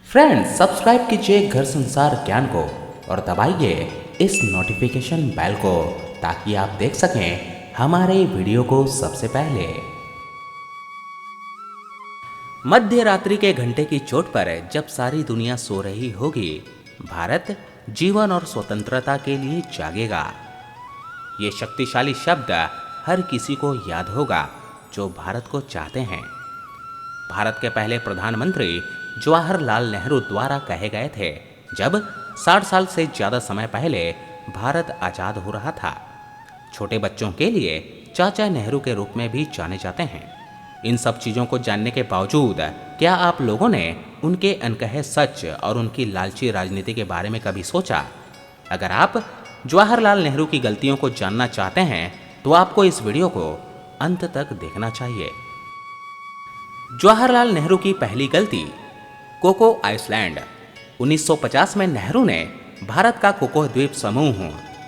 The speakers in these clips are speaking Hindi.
फ्रेंड्स, सब्सक्राइब कीजिए घर संसार ज्ञान को और दबाइए इस नोटिफिकेशन बेल को ताकि आप देख सकें हमारे वीडियो को सबसे पहले। मध्य रात्रि के घंटे की चोट पर जब सारी दुनिया सो रही होगी, भारत जीवन और स्वतंत्रता के लिए जागेगा। ये शक्तिशाली शब्द हर किसी को याद होगा जो भारत को चाहते हैं। भारत के पहले प्रधानमंत्री जवाहरलाल नेहरू द्वारा कहे गए थे जब 60 साल से ज़्यादा समय पहले भारत आज़ाद हो रहा था। छोटे बच्चों के लिए चाचा नेहरू के रूप में भी जाने जाते हैं। इन सब चीज़ों को जानने के बावजूद क्या आप लोगों ने उनके अनकहे सच और उनकी लालची राजनीति के बारे में कभी सोचा? अगर आप जवाहरलाल नेहरू की गलतियों को जानना चाहते हैं तो आपको इस वीडियो को अंत तक देखना चाहिए। जवाहरलाल नेहरू की पहली गलती, कोको आइसलैंड। 1950 में नेहरू ने भारत का कोको द्वीप समूह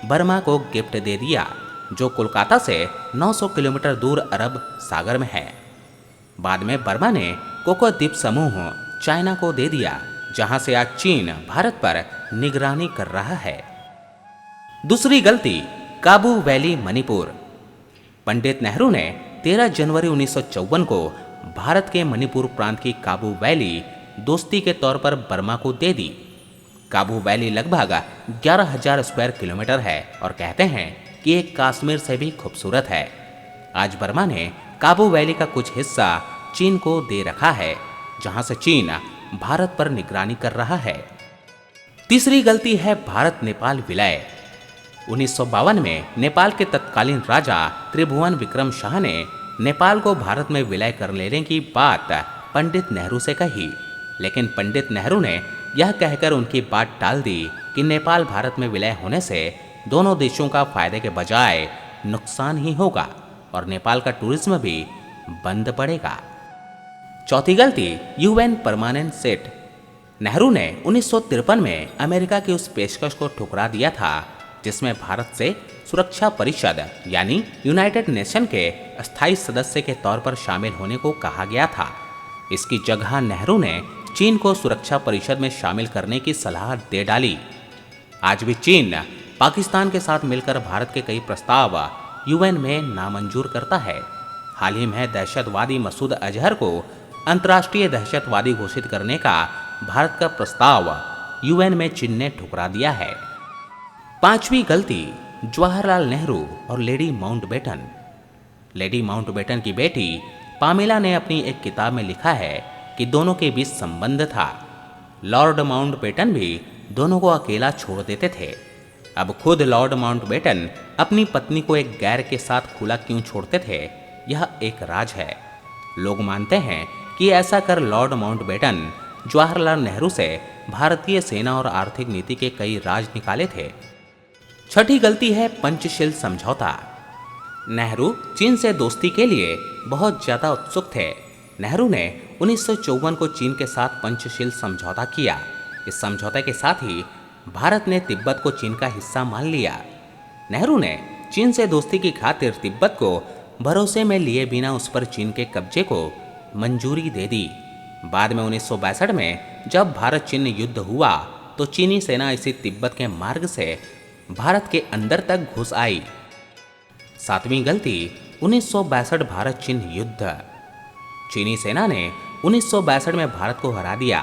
बर्मा को गिफ्ट दे दिया, जो कोलकाता से 900 किलोमीटर दूर अरब सागर में है। बाद में बर्मा ने कोको द्वीप समूह चाइना को दे दिया, जहां से आज चीन भारत पर निगरानी कर रहा है। दूसरी गलती, काबू वैली मणिपुर। पंडित नेहरू ने 13 जनवरी 1954 को भारत के मणिपुर प्रांत की काबू वैली दोस्ती के तौर पर बर्मा को दे दी। काबू वैली लगभग 11,000 स्क्वायर किलोमीटर है और कहते हैं कि एक कश्मीर से भी खूबसूरत है। आज बर्मा ने काबू वैली का कुछ हिस्सा चीन को दे रखा है, जहां से चीन भारत पर निगरानी कर रहा है। तीसरी गलती है भारत नेपाल विलय। 1952 में नेपाल के तत्कालीन राजा त्रिभुवन विक्रम शाह ने नेपाल को भारत में विलय कर लेने की बात पंडित नेहरू से कही, लेकिन पंडित नेहरू ने यह कहकर उनकी बात टाल दी कि नेपाल भारत में विलय होने से दोनों देशों का फायदे के बजाय नुकसान ही होगा और नेपाल का टूरिज्म भी बंद पड़ेगा। चौथी गलती, यूएन परमानेंट सेट। नेहरू ने 1953 में अमेरिका की उस पेशकश को ठुकरा दिया था जिसमें भारत से सुरक्षा परिषद यानी यूनाइटेड नेशन के अस्थायी सदस्य के तौर पर शामिल होने को कहा गया था। इसकी जगह नेहरू ने चीन को सुरक्षा परिषद में शामिल करने की सलाह दे डाली। आज भी चीन पाकिस्तान के साथ मिलकर भारत के कई प्रस्ताव यूएन में नामंजूर करता है। हाल ही में दहशतवादी मसूद अजहर को अंतर्राष्ट्रीय दहशतवादी घोषित करने का भारत का प्रस्ताव यूएन में चीन ने ठुकरा दिया है। पांचवी गलती, जवाहरलाल नेहरू और लेडी माउंटबेटन। लेडी माउंटबेटन की बेटी पामेला ने अपनी एक किताब में लिखा है कि दोनों के बीच संबंध था। लॉर्ड माउंटबेटन भी दोनों को अकेला छोड़ देते थे। अब खुद लॉर्ड माउंटबेटन अपनी पत्नी को एक गैर के साथ खुला क्यों छोड़ते थे, यह एक राज है। लोग मानते हैं कि ऐसा कर लॉर्ड माउंटबेटन जवाहरलाल नेहरू से भारतीय सेना और आर्थिक नीति के कई राज निकाले थे। छठी गलती है पंचशील समझौता। नेहरू चीन से दोस्ती के लिए बहुत ज़्यादा उत्सुक थे। नेहरू ने 1954 को चीन के साथ पंचशील समझौता किया। इस समझौते के साथ ही भारत ने तिब्बत को चीन का हिस्सा मान लिया। नेहरू ने चीन से दोस्ती की खातिर तिब्बत को भरोसे में लिए बिना उस पर चीन के कब्जे को मंजूरी दे दी। बाद में 1962 में जब भारत चीन युद्ध हुआ तो चीनी सेना इसी तिब्बत के मार्ग से भारत के अंदर तक घुस आई। सातवीं गलती, 1962 भारत चीन युद्ध। चीनी सेना ने 1962 में भारत को हरा दिया।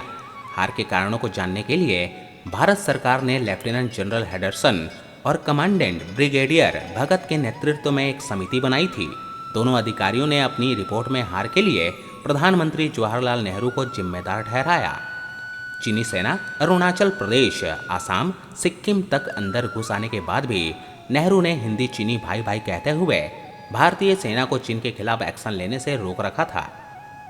हार के कारणों को जानने के लिए भारत सरकार ने लेफ्टिनेंट जनरल हेडरसन और कमांडेंट ब्रिगेडियर भगत के नेतृत्व में एक समिति बनाई थी। दोनों अधिकारियों ने अपनी रिपोर्ट में हार के लिए प्रधानमंत्री जवाहरलाल नेहरू को जिम्मेदार ठहराया। चीनी सेना अरुणाचल प्रदेश, आसाम, सिक्किम तक अंदर घुस आने के बाद भी नेहरू ने हिंदी चीनी भाई भाई कहते हुए भारतीय सेना को चीन के खिलाफ एक्शन लेने से रोक रखा था।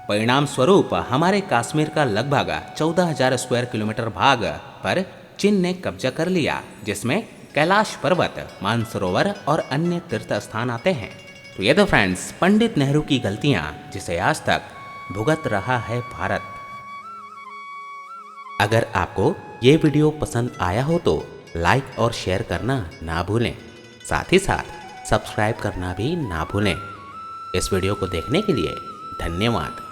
परिणाम स्वरूप हमारे कश्मीर का लगभग 14,000 स्क्वायर किलोमीटर भाग पर चीन ने कब्जा कर लिया, जिसमें कैलाश पर्वत, मानसरोवर और अन्य तीर्थ स्थान आते हैं। तो ये तो फ्रेंड्स पंडित नेहरू की गलतियां जिसे आज तक भुगत रहा है भारत। अगर आपको ये वीडियो पसंद आया हो तो लाइक और शेयर करना ना भूलें। साथ ही साथ सब्सक्राइब करना भी ना भूलें। इस वीडियो को देखने के लिए धन्यवाद।